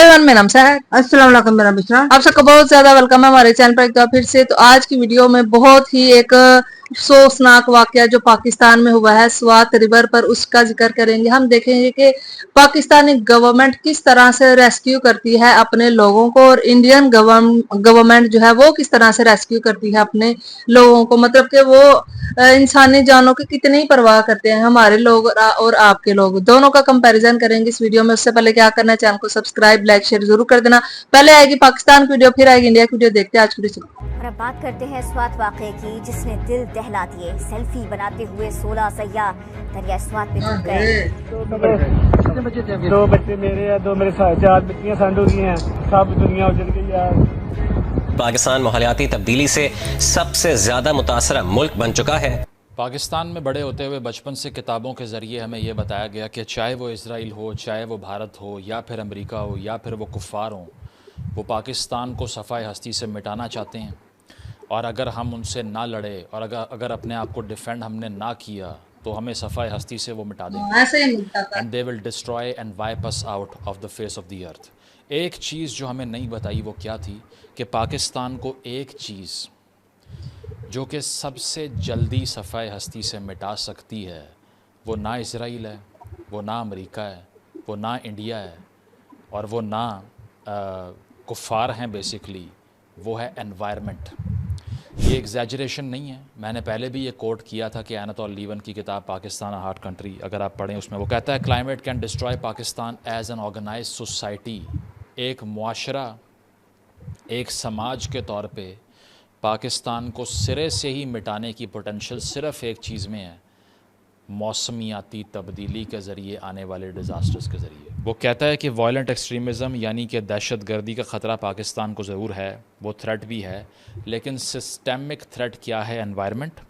Everyone, मेरा नाम है। अस्सलाम वालेकुम मेरा बिशरा। आप सबका बहुत ज्यादा वेलकम है हमारे चैनल पर एक बार फिर से। तो आज की वीडियो में बहुत ही एक अफसोसनाक वाकया जो पाकिस्तान में हुआ है स्वात रिवर पर, उसका जिक्र करेंगे। हम देखेंगे कि पाकिस्तानी गवर्नमेंट किस तरह से रेस्क्यू करती है अपने लोगों को, और इंडियन गवर्नमेंट जो है वो किस तरह से रेस्क्यू करती है अपने लोगों को। मतलब कि वो इंसानी जानों की कितनी परवाह करते हैं हमारे लोग और आपके लोग, दोनों का कंपैरिजन करेंगे इस वीडियो में। उससे पहले क्या करना है, चैनल को सब्सक्राइब लाइक शेयर जरूर कर देना। पहले आएगी पाकिस्तान की वीडियो, फिर आएगी इंडिया की वीडियो। देखते हैं आज की वीडियो। और अब बात करते हैं स्वात वाकये की जिसने दिल दहला दिए। सेल्फी बनाते हुए 16 सयाह दरिया स्वात में डूब गए। दो बच्चे मेरे हैं, दो मेरे साथ, 4 बच्चियां संड हो गई हैं, सब दुनिया उजड़ गई यार। पाकिस्तान माहौलियाती तब्दीली से सबसे ज्यादा मुतासरा मुल्क बन चुका है। पाकिस्तान में बड़े होते हुए बचपन से किताबों के ज़रिए हमें यह बताया गया कि चाहे वो इसराइल हो, चाहे वो भारत हो, या फिर अमेरिका हो, या फिर वो कुफ़ार हों, वो पाकिस्तान को सफ़ाए हस्ती से मिटाना चाहते हैं। और अगर हम उनसे ना लड़े और अगर अपने आप को डिफेंड हमने ना किया तो हमें सफ़ाए हस्ती से वो मिटा देंगे। ऐसे ही मिलता था। And they will destroy and wipe us out of the face of the earth. एक चीज़ जो हमें नहीं बताई वो क्या थी कि पाकिस्तान को एक चीज़ जो कि सबसे जल्दी सफ़ाए हस्ती से मिटा सकती है, वो ना इसराइल है, वो ना अमेरिका है, वो ना इंडिया है, और वो ना कुफ़ार हैं। बेसिकली वो है एनवायरनमेंट। ये एग्जैजरेशन नहीं है। मैंने पहले भी ये कोट किया था कि एनातोल लीवन की किताब पाकिस्तान हार्ट कंट्री, अगर आप पढ़ें, उसमें वो कहता है climate can destroy Pakistan as an organise society. एक मुआशरा, एक समाज के तौर पे पाकिस्तान को सिरे से ही मिटाने की पोटेंशियल सिर्फ़ एक चीज़ में है, मौसमियाती तब्दीली के ज़रिए आने वाले डिज़ास्टर्स के ज़रिए। वो कहता है कि वायलेंट एक्सट्रीमिज़म यानी कि दहशत गर्दी का ख़तरा पाकिस्तान को ज़रूर है, वो थ्रेट भी है, लेकिन सिस्टेमिक थ्रेट क्या है? एनवायरनमेंट।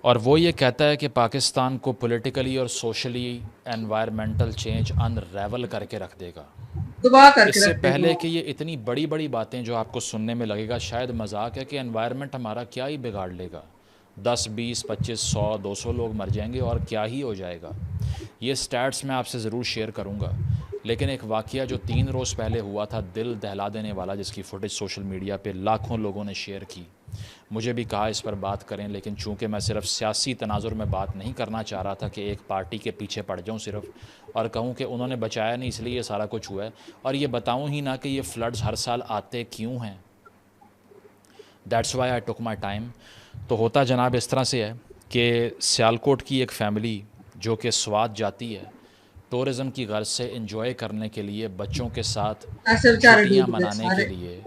और वो ये कहता है कि पाकिस्तान को पॉलिटिकली और सोशली एनवायरमेंटल चेंज अनरेवल करके रख देगा। इससे पहले कि ये इतनी बड़ी बड़ी बातें जो आपको सुनने में लगेगा शायद मजाक है कि एनवायरनमेंट हमारा क्या ही बिगाड़ लेगा, 10 20 25 100 200 लोग मर जाएंगे और क्या ही हो जाएगा। ये स्टैट्स मैं आपसे ज़रूर शेयर करूँगा, लेकिन एक वाक़या जो 3 रोज़ पहले हुआ था दिल दहला देने वाला, जिसकी फ़ुटेज सोशल मीडिया पे लाखों लोगों ने शेयर की। मुझे भी कहा इस पर बात करें, लेकिन चूंकि मैं सिर्फ सियासी तनाजुर में बात नहीं करना चाह रहा था कि एक पार्टी के पीछे पड़ जाऊं सिर्फ और कहूं कि उन्होंने बचाया नहीं इसलिए ये सारा कुछ हुआ है, और ये बताऊं ही ना कि ये फ्लड्स हर साल आते क्यों हैं। That's why I took my time. तो होता जनाब इस तरह से है कि सियालकोट की एक फ़ैमिली जो कि स्वात जाती है टूरिज़म की गर्ज से इंजॉय करने के लिए, बच्चों के साथ छुट्टियाँ मनाने के लिए,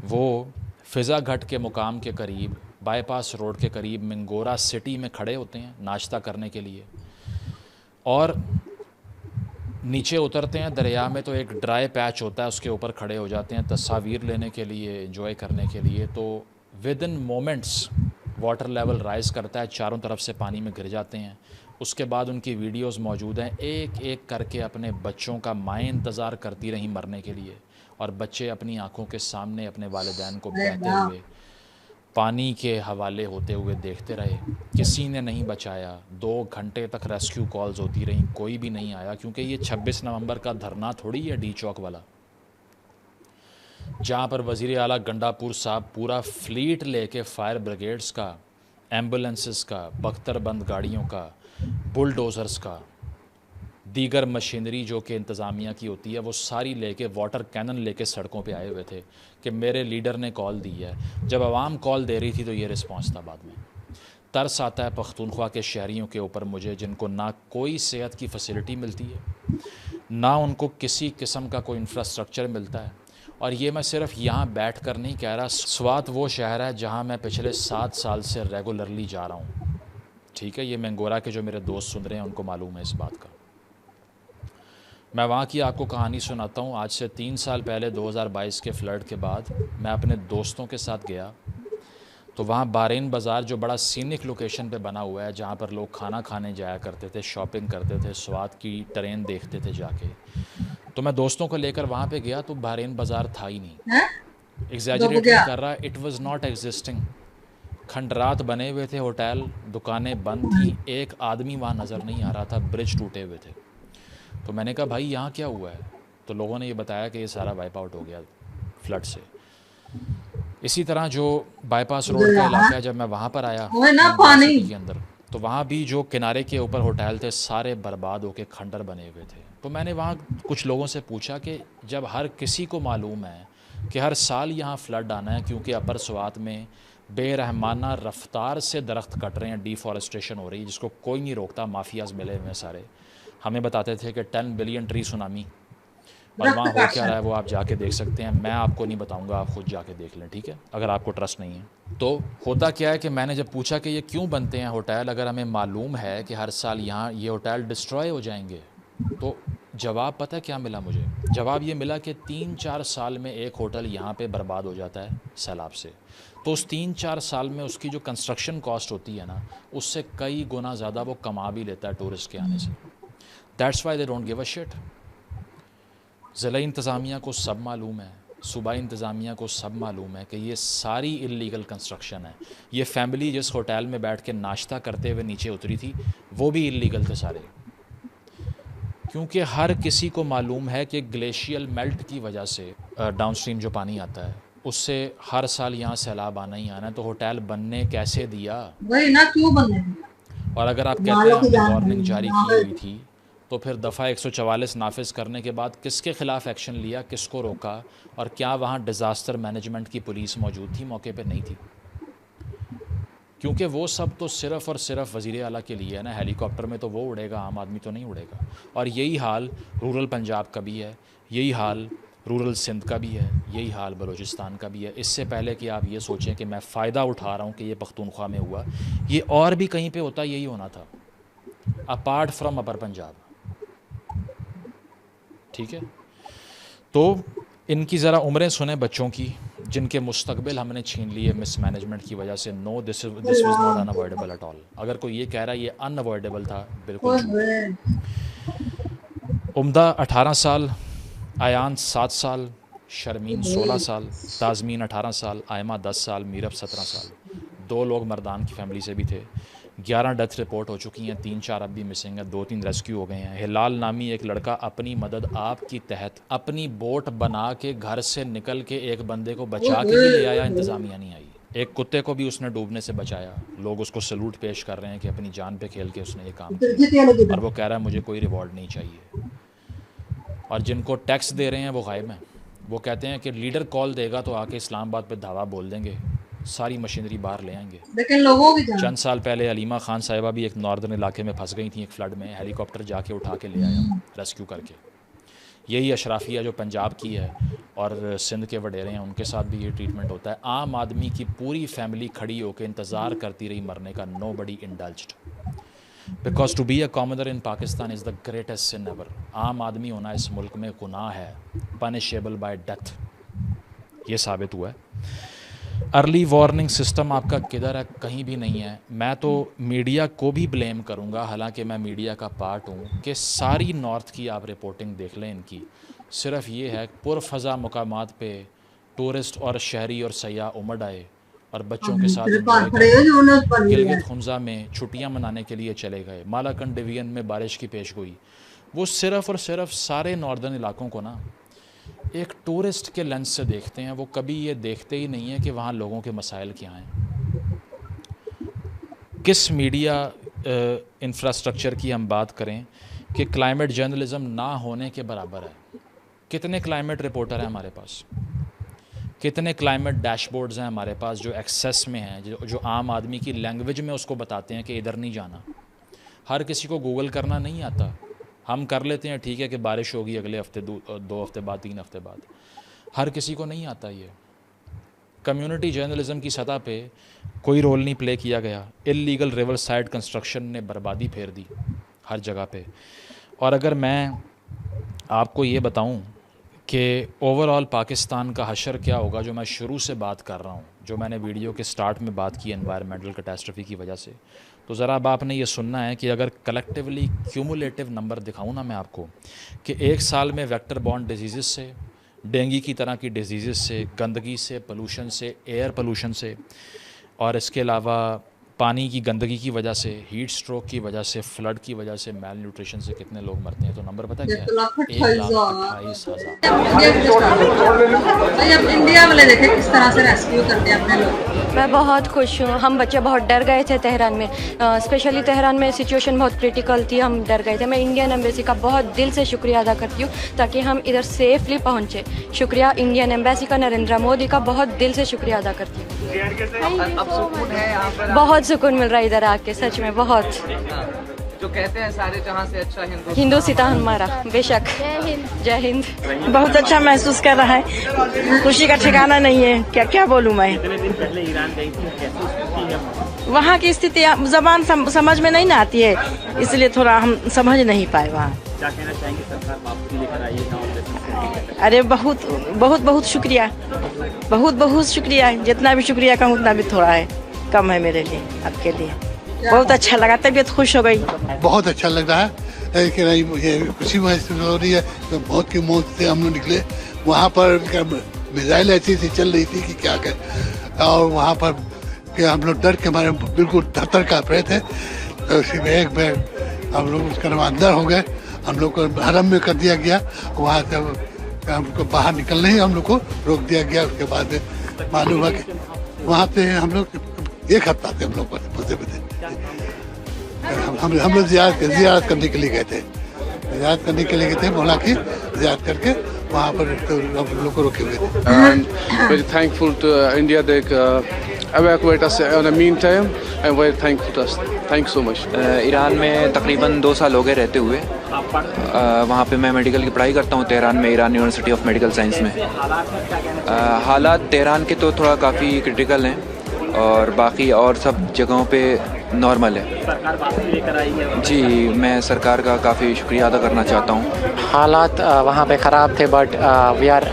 वो फ़िज़ा घाट के मुकाम के करीब, बाईपास रोड के करीब मिंगोरा सिटी में खड़े होते हैं नाश्ता करने के लिए, और नीचे उतरते हैं दरिया में तो एक ड्राई पैच होता है, उसके ऊपर खड़े हो जाते हैं तस्वीर लेने के लिए, एंजॉय करने के लिए। तो within moments water level rise करता है, चारों तरफ से पानी में गिर जाते हैं। उसके बाद उनकी वीडियोस मौजूद हैं, एक एक करके अपने बच्चों का माएँ इंतज़ार करती रहीं मरने के लिए, और बच्चे अपनी आंखों के सामने अपने वालिदैन को बहते हुए पानी के हवाले होते हुए देखते रहे। किसी ने नहीं बचाया। 2 घंटे तक रेस्क्यू कॉल्स होती रहीं, कोई भी नहीं आया, क्योंकि ये 26 नवंबर का धरना थोड़ी है डी चौक वाला, जहाँ पर वज़ीर आला गंडापुर साहब पूरा फ्लीट लेके फायर ब्रिगेड्स का, एम्बुलेंसेस का, बख्तरबंद गाड़ियों का, बुलडोज़र्स का, दीगर मशीनरी जो कि इंतज़ामिया की होती है, वो सारी लेके, वाटर कैनन लेके सड़कों पे आए हुए थे कि मेरे लीडर ने कॉल दी है। जब आवाम कॉल दे रही थी तो ये रिस्पांस था। बाद में तरस आता है पख्तूनख्वा के शहरियों के ऊपर मुझे, जिनको ना कोई सेहत की फैसिलिटी मिलती है, ना उनको किसी किस्म का कोई इंफ्रास्ट्रक्चर मिलता है। और ये मैं सिर्फ यहाँ बैठ कर नहीं कह रहा, स्वात वो शहर है जहाँ मैं पिछले 7 साल से रेगुलरली जा रहा हूँ। ठीक है, ये मंगोरा के जो मेरे दोस्त सुन रहे हैं उनको मालूम है इस बात का। मैं वहाँ की आपको कहानी सुनाता हूँ। आज से 3 साल पहले 2022 के फ्लड के बाद मैं अपने दोस्तों के साथ गया, तो वहाँ बारेन बाज़ार जो बड़ा सीनिक लोकेशन पे बना हुआ है, जहाँ पर लोग खाना खाने जाया करते थे, शॉपिंग करते थे, स्वात की ट्रेन देखते थे जाके, तो मैं दोस्तों को लेकर वहाँ पे गया तो बारेन बाज़ार था ही नहीं। एग्जैजरेट नहीं कर रहा, इट वाज नॉट एग्जिस्टिंग। खंडरात बने हुए थे, होटल दुकानें बंद थी, एक आदमी वहाँ नज़र नहीं आ रहा था, ब्रिज टूटे हुए थे। तो मैंने कहा भाई यहाँ क्या हुआ है? तो लोगों ने ये बताया कि ये सारा वाइप आउट हो गया फ्लड से। इसी तरह जो बाईपास रोड का इलाका है, जब मैं वहाँ पर आया सिटी के अंदर, तो वहाँ भी जो किनारे के ऊपर होटल थे सारे बर्बाद होके खंडर बने हुए थे। तो मैंने वहाँ कुछ लोगों से पूछा कि जब हर किसी को मालूम है कि हर साल यहाँ फ्लड आना है क्योंकि अपर स्वात में बेरहमाना रफ्तार से दरख्त कट रहे हैं, डिफॉरेस्टेशन हो रही है जिसको कोई नहीं रोकता, माफियाज मिले हुए हैं सारे। हमें बताते थे कि 10 बिलियन ट्री सुनामी, और वहाँ हो क्या रहा है वो आप जाके देख सकते हैं, मैं आपको नहीं बताऊंगा, आप खुद जाके देख लें, ठीक है, अगर आपको ट्रस्ट नहीं है। तो होता क्या है कि मैंने जब पूछा कि ये क्यों बनते हैं होटल अगर हमें मालूम है कि हर साल यहाँ ये होटल डिस्ट्रॉय हो जाएंगे, तो जवाब पता है क्या मिला मुझे? जवाब ये मिला कि 3-4 साल में एक होटल यहाँ पे बर्बाद हो जाता है सैलाब से, तो उस 3-4 साल में उसकी जो कंस्ट्रक्शन कॉस्ट होती है ना, उससे कई गुना ज़्यादा वो कमा भी लेता है टूरिस्ट के आने से। That's why they don't give a shit. ज़िला इंतज़ामिया को सब मालूम है, सूबाई इंतज़ामिया को सब मालूम है कि ये सारी इल्लीगल कंस्ट्रक्शन है। ये फैमिली जिस होटल में बैठ के नाश्ता करते हुए नीचे उतरी थी वो भी इल्लीगल थे सारे, क्योंकि हर किसी को मालूम है कि ग्लेशियल मेल्ट की वजह से डाउनस्ट्रीम जो पानी आता है उससे हर साल यहाँ सैलाब आना ही आना है। तो होटल बनने कैसे दिया? वही ना, क्यों बनने दिया? और अगर आप कहते हैं हमने वार्निंग जारी की हुई थी, तो फिर दफ़ा 144 नाफिज करने के बाद किसके ख़िलाफ़ एक्शन लिया, किसको रोका, और क्या वहाँ डिज़ास्टर मैनेजमेंट की पुलिस मौजूद थी? मौके पे नहीं थी, क्योंकि वो सब तो सिर्फ़ और सिर्फ वज़ीर आला के लिए है ना। हेलीकॉप्टर में तो वो उड़ेगा, आम आदमी तो नहीं उड़ेगा। और यही हाल रूरल पंजाब का भी है, यही हाल रूरल सिंध का भी है, यही हाल बलूचिस्तान का भी है। इससे पहले कि आप ये सोचें कि मैं फ़ायदा उठा रहा हूँ कि ये पख्तूनख्वा में हुआ, ये और भी कहीं पे होता यही होना था, अपार्ट फ्रॉम अपर पंजाब, ठीक है। तो इनकी ज़रा उम्रें सुने बच्चों की, जिनके मुस्तकबिल हमने छीन लिए मिसमैनेजमेंट की वजह से। No, this was not unavoidable at all. अगर कोई ये कह रहा है ये अनअवॉइडेबल था, बिल्कुल झूठ। उम्दा 18 साल, आयान 7 साल, शर्मीन 16 साल, ताजमीन 18 साल, आयमा 10 साल, मीरब 17 साल। 2 लोग मर्दान की फैमिली से भी थे। 11 डेथ रिपोर्ट हो चुकी हैं, 3-4 अब भी मिसिंग है, 2-3 रेस्क्यू हो गए हैं। हिलाल नामी एक लड़का अपनी मदद आपकी तहत अपनी बोट बना के घर से निकल के एक बंदे को बचा के भी ले आया, इंतज़ामिया नहीं आई। एक कुत्ते को भी उसने डूबने से बचाया। लोग उसको सलूट पेश कर रहे हैं कि अपनी जान पे खेल के उसने ये काम किया, और वो कह रहा है मुझे कोई रिवॉर्ड नहीं चाहिए। और जिनको टैक्स दे रहे हैं वो गायब हैं। वो कहते हैं कि लीडर कॉल देगा तो आके इस्लामाबाद पे धावा बोल देंगे, सारी मशीनरी बाहर ले आएंगे। लेकिन लोगों की चंद साल पहले अलीमा खान साहिबा भी एक नॉर्दर्न इलाके में फंस गई थी एक फ्लड में, हेलीकॉप्टर जाके उठा के ले आया रेस्क्यू करके। यही अशराफिया जो पंजाब की है और सिंध के वडेरे हैं, उनके साथ भी ये ट्रीटमेंट होता है। आम आदमी की पूरी फैमिली खड़ी होकर इंतज़ार करती रही मरने का। Nobody indulged, because to be a commoner in Pakistan is the greatest sin ever. आम आदमी होना इस मुल्क में गुनाह है, पनिशेबल बाय डेथ, ये साबित हुआ है। अर्ली वार्निंग सिस्टम आपका किधर है? कहीं भी नहीं है। मैं तो मीडिया को भी ब्लेम करूंगा, हालांकि मैं मीडिया का पार्ट हूं, कि सारी नॉर्थ की आप रिपोर्टिंग देख लें इनकी। सिर्फ ये है पुरफ़ज़ा मकामात पे टूरिस्ट और शहरी और सयाह उमड़ आए और बच्चों के साथ गिलगित खुंजा में छुट्टियां मनाने के लिए चले गए। मालाकंड डिवीजन में बारिश की पेशगोई, वो सिर्फ़ और सिर्फ सारे नॉर्दर्न इलाकों को ना एक टूरिस्ट के लेंस से देखते हैं। वो कभी ये देखते ही नहीं है कि वहाँ लोगों के मसाइल क्या हैं। किस मीडिया इंफ्रास्ट्रक्चर की हम बात करें कि क्लाइमेट जर्नलिज़म ना होने के बराबर है। कितने क्लाइमेट रिपोर्टर हैं हमारे पास, कितने क्लाइमेट डैशबोर्ड्स हैं हमारे पास जो एक्सेस में हैं, जो आम आदमी की लैंग्वेज में उसको बताते हैं कि इधर नहीं जाना। हर किसी को गूगल करना नहीं आता। हम कर लेते हैं, ठीक है, कि बारिश होगी अगले हफ्ते, 2 हफ्ते बाद, 3 हफ्ते बाद। हर किसी को नहीं आता ये। कम्युनिटी जर्नलिज़म की सतह पे कोई रोल नहीं प्ले किया गया। इल्लीगल रिवर साइड कंस्ट्रक्शन ने बर्बादी फेर दी हर जगह पे। और अगर मैं आपको ये बताऊं कि ओवरऑल पाकिस्तान का हशर क्या होगा, जो मैं शुरू से बात कर रहा हूं, जो मैंने वीडियो के स्टार्ट में बात की एनवायरमेंटल कैटास्ट्रॉफी की वजह से, तो ज़रा अब आपने ये सुनना है कि अगर कलेक्टिवली क्यूमुलेटिव नंबर दिखाऊं ना मैं आपको, कि एक साल में वेक्टर बॉर्न डिजीज़ से, डेंगू की तरह की डिजीज़ से, गंदगी से, पोल्यूशन से, एयर पोल्यूशन से, और इसके अलावा पानी की गंदगी की वजह से, हीट स्ट्रोक की वजह से, फ्लड की वजह से, मैल न्यूट्रिशन से कितने लोग मरते हैं, तो नंबर पता क्या है? 1,28,000। अब इंडिया वाले देखे किस तरह से रेस्क्यू करते हैं अपने लोग। मैं बहुत खुश हूँ। हम बच्चे बहुत डर गए थे तेहरान में, स्पेशली तेहरान में सिचुएशन बहुत क्रिटिकल थी, हम डर गए थे। मैं इंडियन एम्बेसी का बहुत दिल से शुक्रिया अदा करती हूँ ताकि हम इधर सेफली पहुँचे। शुक्रिया इंडियन एम्बेसी का, नरेंद्र मोदी का बहुत दिल से शुक्रिया अदा करती हूँ। बहुत सुकून मिल रहा है इधर आके, सच में बहुत। जो कहते हैं सारे जहां से अच्छा हिंदू सीता हमारा, बेशक। जय हिंद। बहुत अच्छा महसूस कर रहा है, खुशी का ठिकाना नहीं है। क्या क्या बोलूं मैं। वहाँ की स्थिति जबान समझ में नहीं ना आती है, इसलिए थोड़ा हम समझ नहीं पाए वहाँ। क्या कहना चाहेंगे, सरकार वापसी लेकर आई है गाँव? अरे बहुत बहुत बहुत शुक्रिया, बहुत बहुत शुक्रिया। जितना भी शुक्रिया कहूँ उतना भी थोड़ा है, कम है मेरे लिए, आपके लिए। बहुत अच्छा लगा, तबीयत खुश हो गई। बहुत अच्छा लग रहा है कि नहीं, मुझे खुशी महसूस हो रही है। तो मौत की मौत से हम लोग निकले। वहाँ पर मिसाइल ऐसी चल रही थी कि क्या करें, और वहाँ पर कि हम लोग डर के हमारे बिल्कुल थर काँप रहे थे। तो उसी में एक में हम लोग उसका अंदर हो गए, हम लोग को हरम में कर दिया गया। वहाँ से हमको बाहर निकलने ही हम लोग को रोक दिया गया। उसके बाद मालूम हुआ कि वहाँ पे हम लोग एक हफ्ता थे हम लोग बसे थे। हम लोग जियारत करने के लिए गए थे, जियारत करने के लिए गए थे। मौला की जियारत करके वहाँ पर हम लोग को रोके हुए थे। Very thankful to India they evacuate us in the meantime and very thankful to us. Thanks so much. Iran में तकरीबन 2 साल हो गए रहते हुए। वहाँ पे मैं मेडिकल की पढ़ाई करता हूँ तेहरान में, Iran university of medical science में। हालात तेहरान के तो थोड़ा काफ़ी क्रिटिकल हैं और बाकी और सब जगहों पे नॉर्मल है। सरकार वापसी लेकर आई है। जी, मैं सरकार का काफ़ी शुक्रिया अदा करना चाहता हूँ। हालात वहाँ पे ख़राब थे, but we are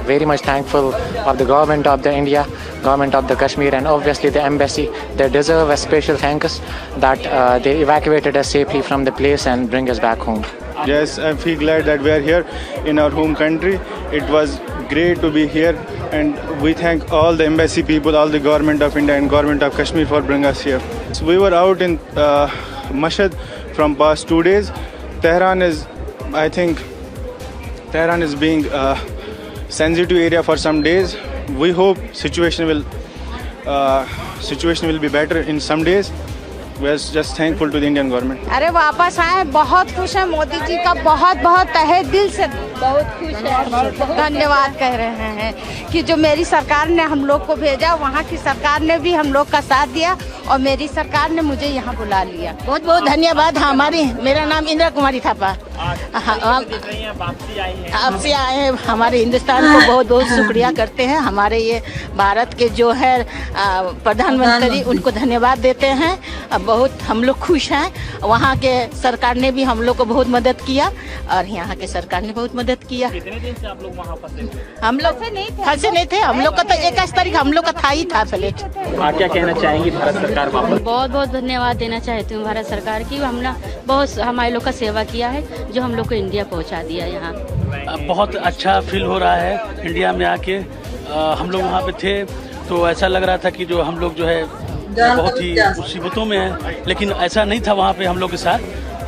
very much thankful of the government of the India, government of the Kashmir and obviously the embassy. They deserve a special thanks that they evacuated us safely from the place and bring us back home. Yes, I feel glad that we are here in our home country. It was great to be here, and we thank all the embassy people, all the government of India and government of Kashmir for bringing us here. So we were out in Mashhad from past 2 days. Tehran is, I think, Tehran is being sensitive area for some days. We hope situation will be better in some days. We are just thankful to the Indian government. अरे वापस आए, बहुत खुश है। मोदी जी का बहुत बहुत तहे दिल से बहुत खुश है, धन्यवाद कह रहे हैं कि जो मेरी सरकार ने हम लोग को भेजा, वहाँ की सरकार ने भी हम लोग का साथ दिया और मेरी सरकार ने मुझे यहाँ बुला लिया। बहुत बहुत धन्यवाद। मेरा नाम इंदिरा कुमारी थापा। आपसे आए हैं, हमारे हिंदुस्तान को बहुत बहुत शुक्रिया करते हैं। हमारे ये भारत के जो है प्रधानमंत्री, उनको धन्यवाद देते हैं। बहुत हम लोग खुश हैं। वहाँ के सरकार ने भी हम लोग को बहुत मदद किया और यहाँ के सरकार ने बहुत मदद किया। कितने दिन से आप लोग वहाँ फंसे थे? हम लोग फंसे नहीं थे, हम लोग का तो 21 तारीख हम लोग का था ही था फ्लैट। आप क्या कहना चाहेंगी भारत सरकार वापस? बहुत बहुत धन्यवाद देना चाहती हूँ भारत सरकार की। हमने बहुत हमारे लोग का सेवा किया है, जो हम लोग को इंडिया पहुँचा दिया यहाँ। बहुत अच्छा फील हो रहा है इंडिया में आके। हम लोग वहाँ पे थे तो ऐसा लग रहा था कि जो हम लोग जो है बहुत ही मुसीबतों में है, लेकिन ऐसा नहीं था वहाँ पे हम लोग के साथ।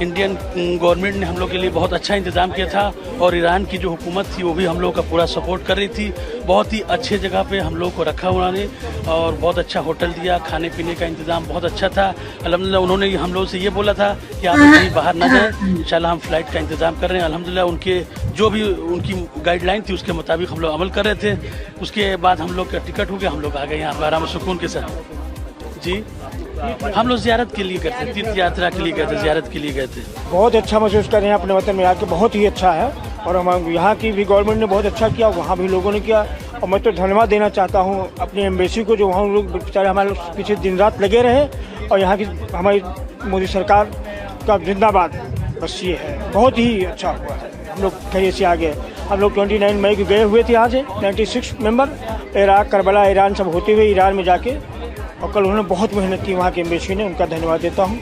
इंडियन गवर्नमेंट ने हम लोग के लिए बहुत अच्छा इंतज़ाम किया था और ईरान की जो हुकूमत थी वो भी हम लोग का पूरा सपोर्ट कर रही थी। बहुत ही अच्छे जगह पे हम लोग को रखा उन्होंने और बहुत अच्छा होटल दिया, खाने पीने का इंतज़ाम बहुत अच्छा था। अल्हम्दुलिल्लाह उन्होंने हम लोग से ये बोला था कि आप कहीं बाहर ना जाएं, इंशाल्लाह हम फ़्लाइट का इंतज़ाम कर रहे हैं। अल्हम्दुलिल्लाह उनके जो भी उनकी गाइडलाइन थी उसके मुताबिक हम लोग अमल कर रहे थे। उसके बाद हम लोग का टिकट हो गया, हम लोग आ गए यहाँ आराम सुकून के साथ। जी, हम लोग ज़ियारत के लिए गए थे, तीर्थ यात्रा के लिए गए थे, ज़ियारत के लिए गए थे। बहुत अच्छा महसूस कर रहे हैं अपने वतन में आके, बहुत ही अच्छा है। और हम यहाँ की भी गवर्नमेंट ने बहुत अच्छा किया, वहाँ भी लोगों ने किया। और मैं तो धन्यवाद देना चाहता हूँ अपनी एम्बेसी को, जो वहाँ लोग बेचारे हमारे पीछे दिन रात लगे रहे। और यहाँ की हमारी मोदी सरकार का जिंदाबाद। बस ये है, बहुत ही अच्छा हुआ है। हम लोग खैरियत से आ गए। हम लोग 29 मई को गए हुए थे यहाँ से, 96 मेंबर, इराक, करबला, ईरान सब होते हुए ईरान में जाके। और कल उन्होंने बहुत मेहनत की वहाँ के एम्बेसी ने, उनका धन्यवाद देता हूँ।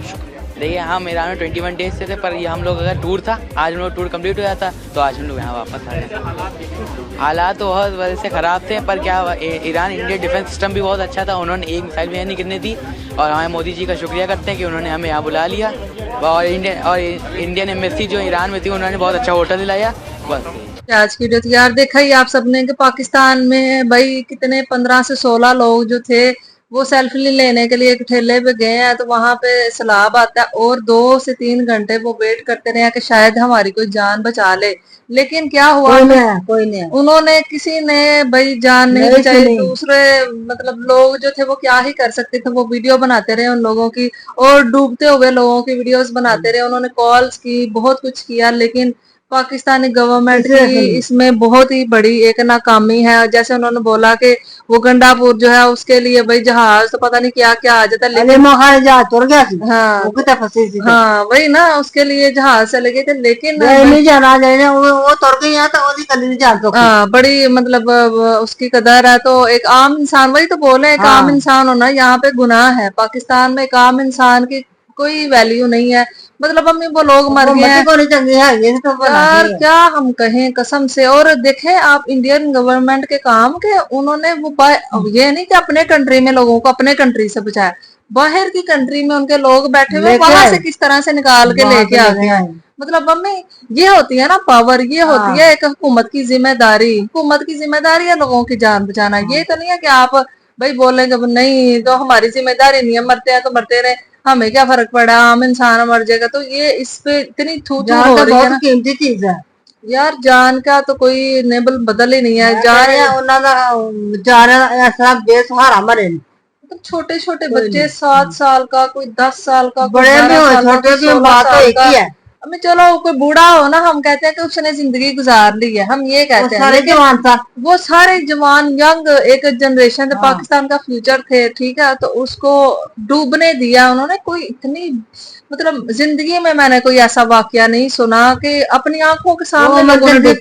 शुक्रिया। देखिए हम ईरान में 21 डेज से थे, पर ये हम लोग अगर टूर था, आज हम लोग टूर कंप्लीट हो जाता तो आज हम लोग यहाँ वापस आ गए। हालात तो बहुत वजह से ख़राब थे, पर क्या ईरान इंडिया डिफेंस सिस्टम भी बहुत अच्छा था, उन्होंने एक मिसाइल भी नहीं गिरने दी। और हमें मोदी जी का शुक्रिया करते हैं कि उन्होंने हमें यहाँ बुला लिया। और इंडियन एम्बेसी जो ईरान में थी, उन्होंने बहुत अच्छा होटल दिलाया। बस आज की वीडियो तो यार देखा ही आप सबने कि पाकिस्तान में भाई कितने 15 से 16 लोग जो थे वो सेल्फी लेने के लिए एक ठेले पे गए हैं, तो वहां पे सैलाब आता है और 2 से 3 घंटे वो वेट करते रहे कि शायद हमारी कोई जान बचा ले। लेकिन क्या हुआ, कोई नहीं, उन्होंने किसी ने भाई जान नहीं बचाई। दूसरे मतलब लोग जो थे वो क्या ही कर सकते थे, वो वीडियो बनाते रहे उन लोगों की और डूबते हुए लोगों की वीडियोस बनाते रहे। उन्होंने कॉल्स की, बहुत कुछ किया, लेकिन पाकिस्तानी गवर्नमेंट की इसमें बहुत ही बड़ी एक नाकामी है। जैसे उन्होंने बोला कि वो गंडापुर जो है उसके लिए भाई जहाज तो पता नहीं क्या क्या आ जाता, लेकिन हाँ वही ना, उसके लिए जहाज चले गए थे, लेकिन हाँ बड़ी मतलब उसकी कदर है। तो एक आम इंसान, वही तो बोले, एक आम इंसान होना यहाँ पे गुनाह है। पाकिस्तान में एक आम इंसान की कोई वैल्यू नहीं है। मतलब अम्मी वो लोग मर गए हैं यार, क्या हम कहें कसम से। और देखें आप इंडियन गवर्नमेंट के काम के, उन्होंने वो ये नहीं कि अपने कंट्री में लोगों को अपने कंट्री से बचाया, बाहर की कंट्री में उनके लोग बैठे हुए वहां से किस तरह से निकाल के लेके आ गए। मतलब मम्मी ये होती है ना पावर, ये होती है एक हुकूमत की जिम्मेदारी। हुकूमत की जिम्मेदारी है लोगों की जान बचाना। ये तो नहीं है कि आप भाई बोलेंगे नहीं तो हमारी जिम्मेदारी नहीं है, मरते हैं तो मरते रहे, हमें क्या फर्क पड़ा, आम इंसान मर जाएगा। तो ये इस पे इतनी थू हो रही है ना, कीमती चीज है यार। जान का तो कोई नेबल बदल ही नहीं है। मतलब छोटे छोटे बच्चे, 7 साल का, कोई 10 साल का, बड़े भी हमें चलो कोई बूढ़ा हो ना, हम कहते हैं कि उसने जिंदगी गुजार ली है, हम ये कहते हैं। लेकिन वो सारे जवान यंग एक जनरेशन थे, पाकिस्तान का फ्यूचर थे, ठीक है, तो उसको डूबने दिया उन्होंने। कोई इतनी मतलब जिंदगी में मैंने कोई ऐसा वाकया नहीं सुना कि अपनी आंखों के सामने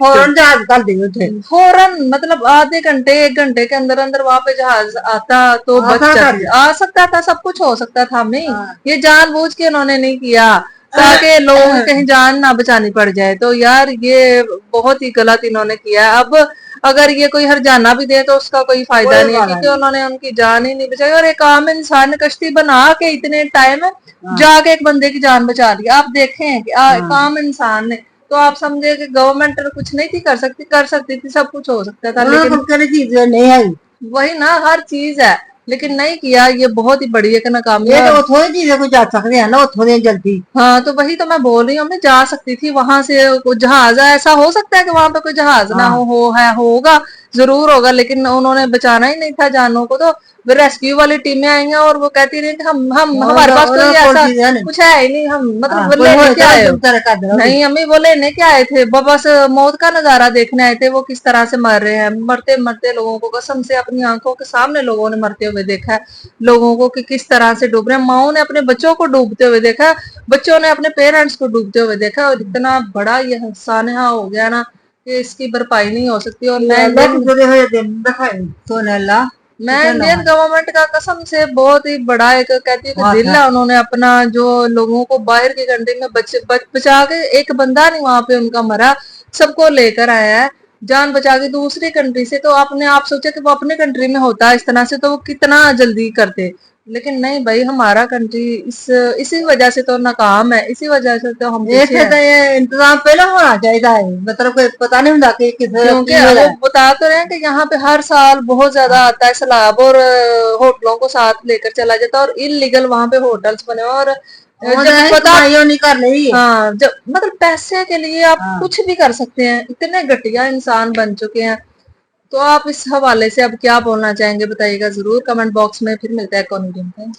फौरन मतलब आधे घंटे 1 घंटे के अंदर अंदर वहां पे जहाज आता तो आ सकता था, सब कुछ हो सकता था। हमें ये जानबूझ के उन्होंने नहीं किया ताकि लोगों की कहीं जान ना बचानी पड़ जाए। तो यार ये बहुत ही गलत इन्होंने किया। अब अगर ये कोई हरजाना भी दे तो उसका कोई फायदा नहीं है, क्योंकि उन्होंने उनकी जान ही नहीं बचाई। और एक आम इंसान ने कश्ती बना के इतने टाइम जाके एक बंदे की जान बचा ली। आप देखें कि एक आम इंसान ने, तो आप समझे कि गवर्नमेंट कुछ नहीं थी कर सकती थी, सब कुछ हो सकता था, लेकिन नहीं है। वही ना, हर चीज है लेकिन नहीं किया। ये बहुत ही बड़ी एक नाकामी है। तो थोड़ी चीजें कुछ जा सकते हैं ना, थोड़ी जल्दी। हाँ तो वही तो मैं बोल रही हूँ, मैं जा सकती थी वहां से। जहाज ऐसा हो सकता है कि वहां पे कोई जहाज ना होगा, जरूर होगा, लेकिन उन्होंने बचाना ही नहीं था जानों को। तो रेस्क्यू वाली टीमें आएंगे और वो कहती रही कि हम हमारे पास कोई ऐसा कुछ है ही नहीं, हम मतलब लेने क्या आए नहीं, हमें वो लेने क्या आए थे, बस मौत का नजारा देखने आए थे। वो किस तरह से मर रहे हैं, मरते मरते लोगों को कसम से अपनी आंखों के सामने लोगों ने मरते हुए देखा है, लोगों को कि किस तरह से डूब रहे हैं। माओ ने अपने बच्चों को डूबते हुए देखा, बच्चों ने अपने पेरेंट्स को डूबते हुए देखा। और इतना बड़ा ये सानहा हो गया ना कि इसकी भरपाई नहीं हो सकती। और मैं इंडियन गवर्नमेंट का कसम से बहुत ही बड़ा एक कहती है कि दिल है। उन्होंने अपना जो लोगों को बाहर की कंट्री में बचा के, एक बंदा नहीं वहां पे उनका मरा, सबको लेकर आया है जान बचा के दूसरी कंट्री से। तो आपने आप सोचा कि वो अपने कंट्री में होता इस तरह से तो वो कितना जल्दी करते, लेकिन नहीं भाई, हमारा कंट्री इसी वजह से तो नाकाम है, इसी वजह से तो हम ये इंतजाम पहले होना चाहिए। मतलब कोई पता नहीं होता कि क्योंकि वो बता तो रहे हैं कि यहाँ पे हर साल बहुत ज्यादा आता है सैलाब और होटलों को साथ लेकर चला जाता है और इलीगल वहां पे होटल्स बने और जब पता नहीं कर रही। हाँ, जब मतलब पैसे के लिए आप कुछ भी कर सकते हैं, इतने घटिया इंसान बन चुके हैं। तो आप इस हवाले से अब क्या बोलना चाहेंगे बताइएगा जरूर कमेंट बॉक्स में। फिर मिलता है कौन वीडियो में।